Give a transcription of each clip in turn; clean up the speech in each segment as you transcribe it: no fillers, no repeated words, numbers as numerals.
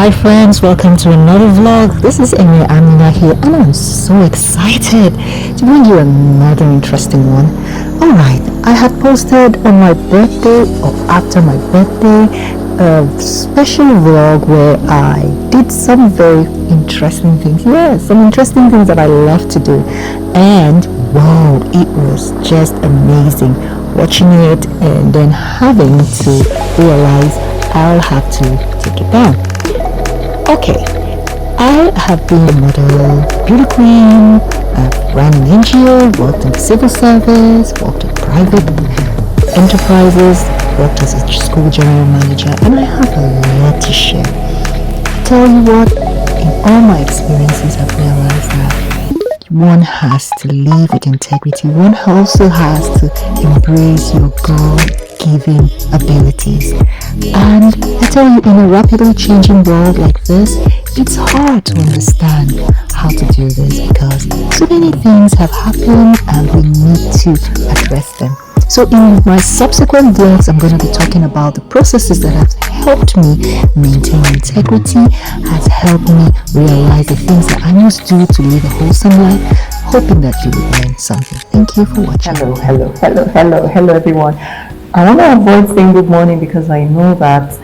Hi friends, welcome to another vlog. This is Amy Amina here and I'm so excited to bring you another interesting one. Alright, I had posted on my birthday or after my birthday a special vlog where I did some very interesting things. Yeah, some interesting things that I love to do. And wow, it was just amazing watching it and then having to realize I'll have to take it down. Okay, I have been a model, beauty queen, I've ran an NGO, worked in civil service, worked in private enterprises, worked as a school general manager, and I have a lot to share. Tell you what, in all my experiences I've realized that one has to live with integrity. One also has to embrace your God-given abilities. And I tell you, in a rapidly changing world like this, it's hard to understand how to do this because so many things have happened and we need to address them. So in my subsequent vlogs, I'm going to be talking about the processes that have helped me maintain integrity, has helped me realize the things that I must do to live a wholesome life, hoping that you will learn something. Thank you for watching. Hello everyone. I want to avoid saying good morning because I know that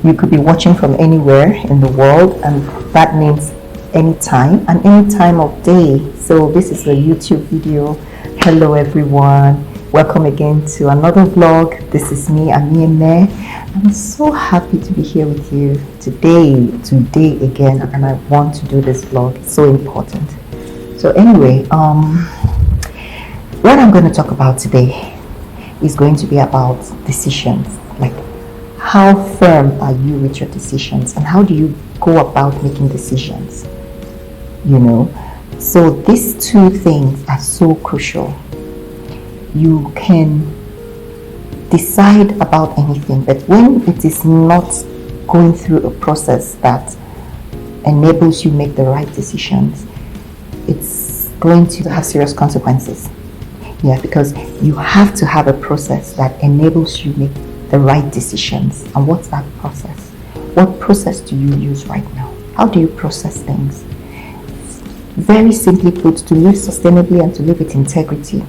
you could be watching from anywhere in the world, and that means any time and any time of day. So this is a YouTube video. Hello everyone. Welcome again to another vlog. This is me, Amiene. I'm so happy to be here with you today again, and I want to do this vlog. It's so important. So anyway, what I'm going to talk about today is going to be about decisions. Like, how firm are you with your decisions and how do you go about making decisions? You know, so these two things are so crucial. You can decide about anything, but when it is not going through a process that enables you make the right decisions, it's going to have serious consequences. Yeah, because you have to have a process that enables you make the right decisions. And what's that process? What process do you use right now? How do you process things? Very simply put, to live sustainably and to live with integrity,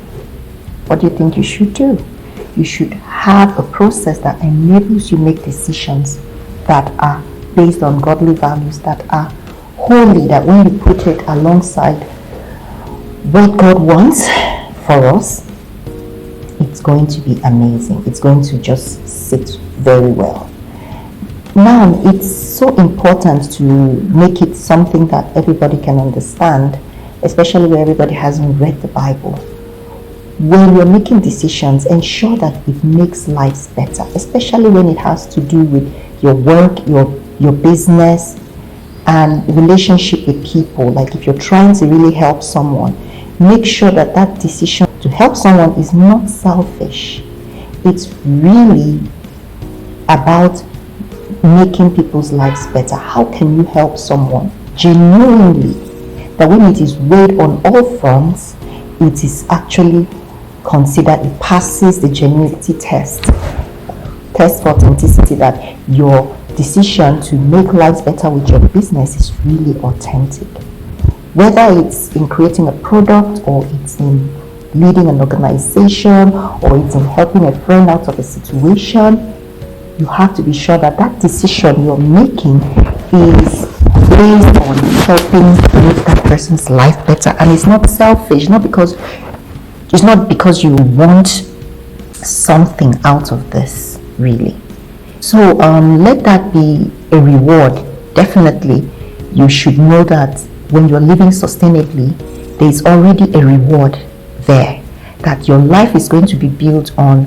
what do you think you should do? You should have a process that enables you make decisions that are based on godly values, that are holy, that when you put it alongside what God wants for us, it's going to be amazing. It's going to just sit very well. Now, it's so important to make it something that everybody can understand, especially where everybody hasn't read the Bible. When you're making decisions, ensure that it makes lives better, especially when it has to do with your work, your business, and relationship with people. Like if you're trying to really help someone, make sure that that decision to help someone is not selfish. It's really about making people's lives better. How can you help someone genuinely, that when it is weighed on all fronts, it is actually considered, it passes the genuinity test for authenticity, that your decision to make lives better with your business is really authentic. Whether it's in creating a product, or it's in leading an organization, or it's in helping a friend out of a situation, you have to be sure that that decision you're making is based on helping make that person's life better. And it's not selfish, it's not because you want something out of this, really. So let that be a reward. Definitely, you should know that when you're living sustainably, there's already a reward there, that your life is going to be built on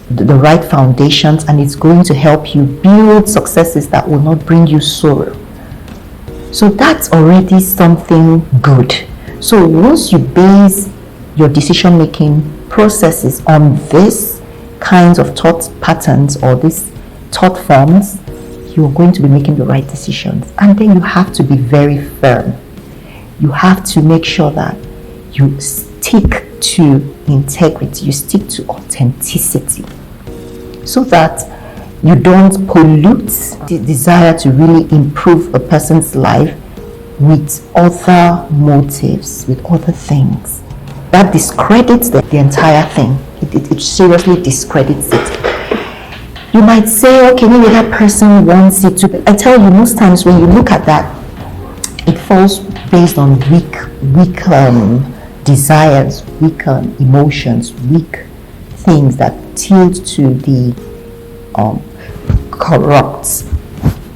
the right foundations, and it's going to help you build successes that will not bring you sorrow. So that's already something good. So once you base your decision making processes on this kinds of thought patterns or these thought forms, you're going to be making the right decisions. And then you have to be very firm. You have to make sure that you stick to integrity, you stick to authenticity, so that You don't pollute the desire to really improve a person's life with other motives, with other things. That discredits the entire thing. It seriously discredits it. You might say, okay, maybe that person wants it to. I tell you, most times when you look at that, it falls based on weak desires, weak emotions, weak things that tilt to the corrupt.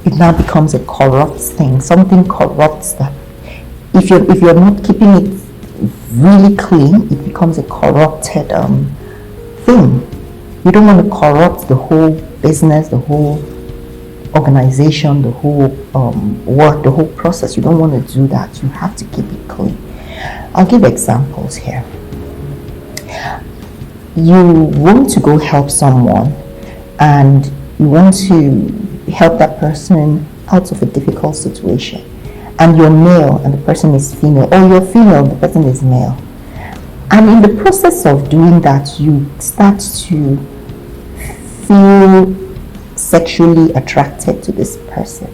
It now becomes a corrupt thing. Something corrupts that. If you're not keeping it really clean, it becomes a corrupted thing. You don't want to corrupt the whole business, the whole organization, the whole work, the whole process. You don't want to do that. You have to keep it clean. I'll give examples here. You want to go help someone, and you want to help that person out of a difficult situation, and you're male and the person is female, or you're female, the person is male, and in the process of doing that, you start to feel sexually attracted to this person.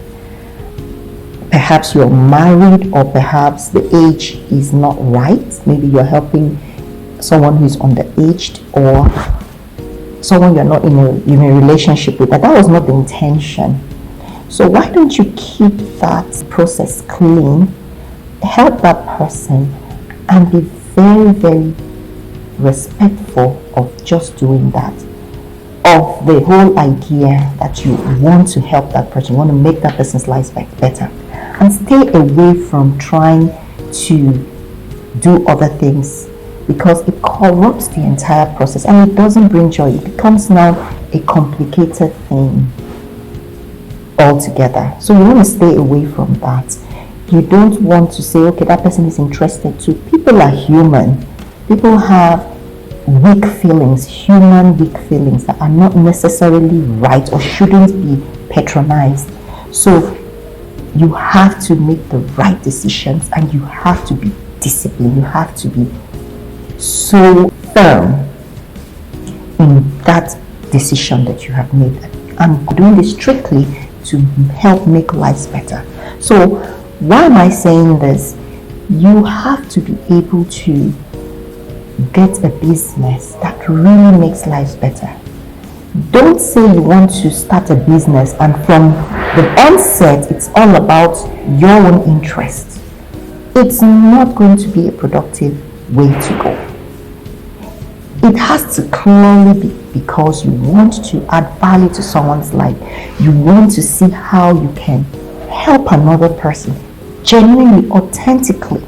Perhaps you're married, or perhaps the age is not right. Maybe you're helping someone who's underaged, or someone you're not in a relationship with, but that was not the intention. So why don't you keep that process clean, help that person, and be very, very respectful of just doing that, of the whole idea that you want to help that person, you want to make that person's life better, and stay away from trying to do other things, because it corrupts the entire process and it doesn't bring joy. It becomes now a complicated thing altogether. So you want to stay away from that. You don't want to say, okay, that person is interested too. People are human. People have weak feelings, human weak feelings that are not necessarily right or shouldn't be patronized. So you have to make the right decisions, and you have to be disciplined. You have to be so firm in that decision that you have made. I'm doing this strictly to help make lives better. So why am I saying this? You have to be able to get a business that really makes lives better. Don't say you want to start a business and from the onset it's all about your own interest. It's not going to be a productive way to go. It has to clearly be because you want to add value to someone's life. You want to see how you can help another person genuinely, authentically.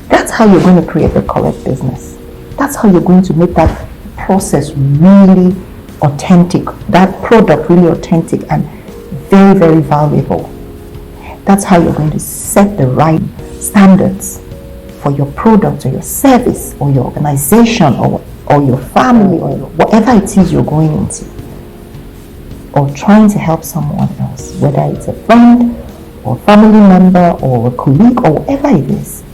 That's how you're going to create the correct business. That's how you're going to make that process really authentic, that product really authentic and very, very valuable. That's how you're going to set the right standards for your product or your service or your organization or your family or whatever it is you're going into, or trying to help someone else, whether it's a friend or a family member or a colleague or whatever it is.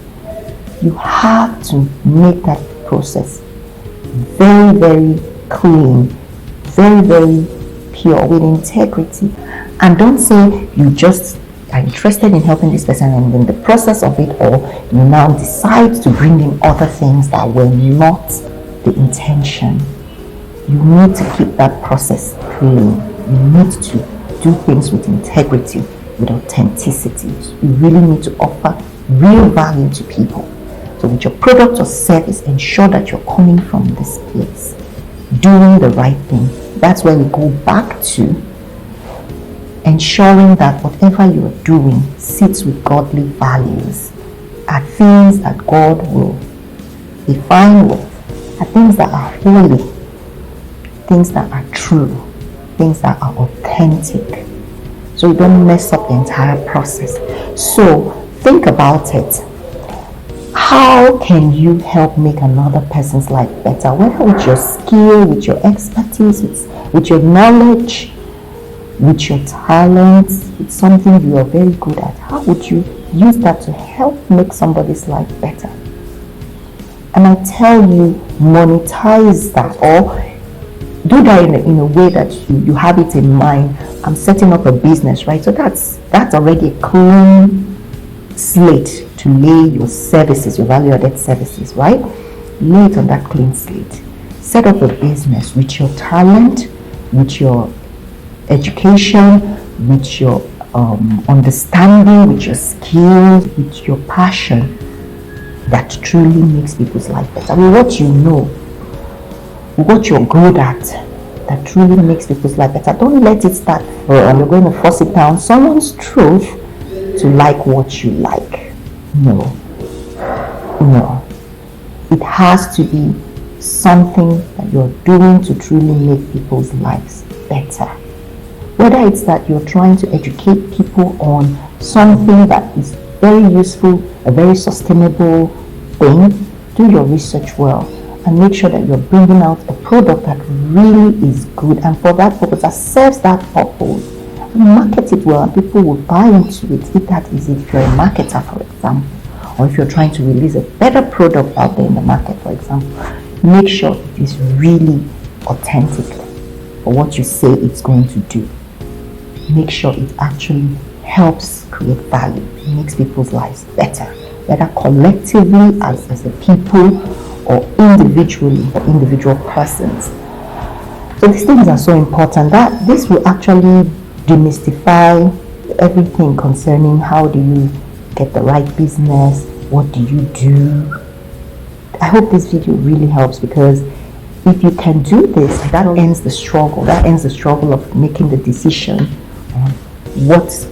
You have to make that process very, very clean, very, very pure, with integrity. And don't say you just are interested in helping this person and in the process of it all, you now decide to bring in other things that were not the intention. You need to keep that process clean. You need to do things with integrity, with authenticity. You really need to offer real value to people. So with your product or service, ensure that you're coming from this place, doing the right thing. That's where we go back to ensuring that whatever you are doing sits with godly values, are things that God will be fine with, are things that are holy, things that are true, things that are authentic. So you don't mess up the entire process. So think about it. How can you help make another person's life better? Whether with your skill, with your expertise, with your knowledge, with your talents, with something you are very good at. How would you use that to help make somebody's life better? And I tell you, monetize that, or do that in a way that you have it in mind. I'm setting up a business, right? So that's already a clean slate to lay your services, your value-added services, right? Lay it on that clean slate. Set up a business with your talent, with your education, with your understanding, with your skills, with your passion that truly makes people's life better. With what you know, with what you're good at, that truly makes people's life better. Don't let it start from you're going to force it down someone's truth to like what you like. No. It has to be something that you're doing to truly make people's lives better. Whether it's that you're trying to educate people on something that is very useful, a very sustainable thing, do your research well and make sure that you're bringing out a product that really is good, and for that purpose, that serves that purpose. Market it well and people will buy into it if that is it. If you're a marketer, for example, or if you're trying to release a better product out there in the market, for example, make sure it is really authentic for what you say it's going to do. Make sure it actually helps create value. It makes people's lives better, whether collectively as a people or individually for individual persons. So these things are so important that this will actually demystify everything concerning how do you get the right business, what do you do. I hope this video really helps, because if you can do this, that ends the struggle. That ends the struggle of making the decision on what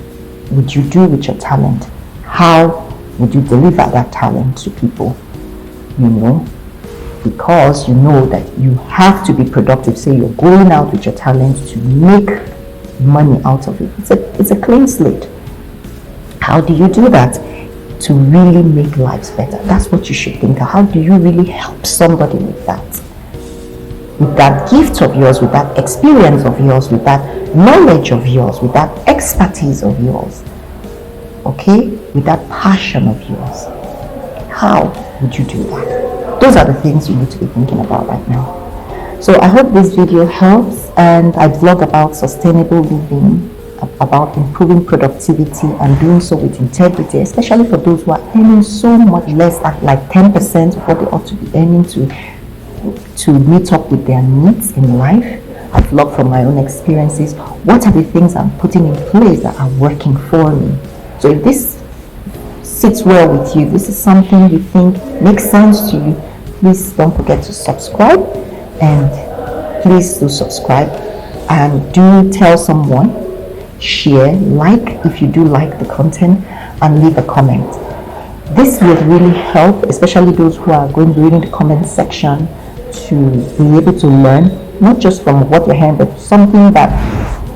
would you do with your talent. How would you deliver that talent to people? Because you know that you have to be productive. Say you're going out with your talent to make money out of it. It's a clean slate. How do you do that? To really make lives better. That's what you should think. How do you really help somebody with that? With that gift of yours, with that experience of yours, with that knowledge of yours, with that expertise of yours, okay? With that passion of yours. How would you do that? Those are the things you need to be thinking about right now. So I hope this video helps, and I vlog about sustainable living, about improving productivity and doing so with integrity, especially for those who are earning so much less, at like 10% of what they ought to be earning to meet up with their needs in life. I vlog from my own experiences. What are the things I'm putting in place that are working for me? So if this sits well with you, this is something you think makes sense to you, please don't forget to subscribe, and please do subscribe and do tell someone, share, like if you do like the content, and leave a comment. This will really help, especially those who are going to read in the comment section, to be able to learn, not just from what you're hearing, but something that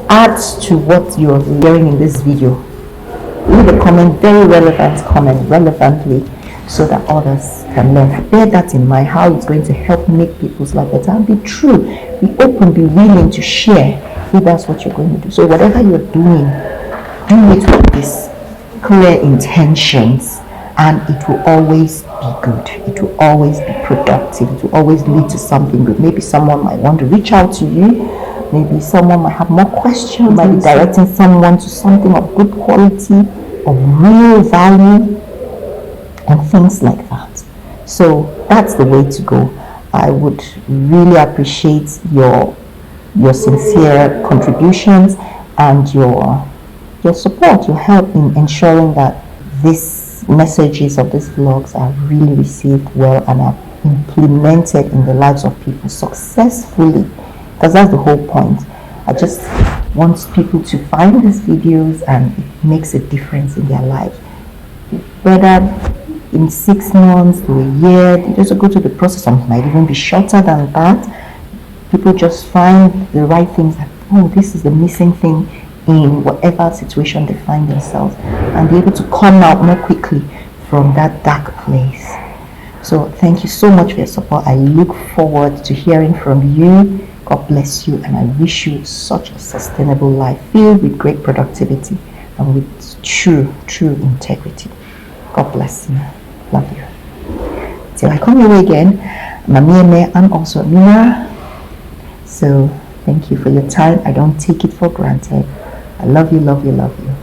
adds to what you're hearing in this video. Leave a comment, very relevant comment, relevantly, so that others can learn. Bear that in mind, how it's going to help make people's life better. And be true, be open, be willing to share if that's what you're going to do. So whatever you're doing, do it with these clear intentions, and it will always be good. It will always be productive. It will always lead to something good. Maybe someone might want to reach out to you. Maybe someone might have more questions. Might be directing someone to something of good quality, of real value, and things like that. So that's the way to go. I would really appreciate your sincere contributions and your support, your help in ensuring that these messages of these vlogs are really received well and are implemented in the lives of people successfully, because that's the whole point. I just want people to find these videos and it makes a difference in their lives, whether in 6 months to a year. They just go through the process. Something might even be shorter than that. People just find the right things that, oh, this is the missing thing in whatever situation they find themselves, and be able to come out more quickly from that dark place. So thank you so much for your support. I look forward to hearing from you. God bless you, and I wish you such a sustainable life filled with great productivity and with true integrity. God bless you. Love you. Till I come your way again, Mamieme and also Amina, So thank you for your time. I don't take it for granted. I love you, love you, love you.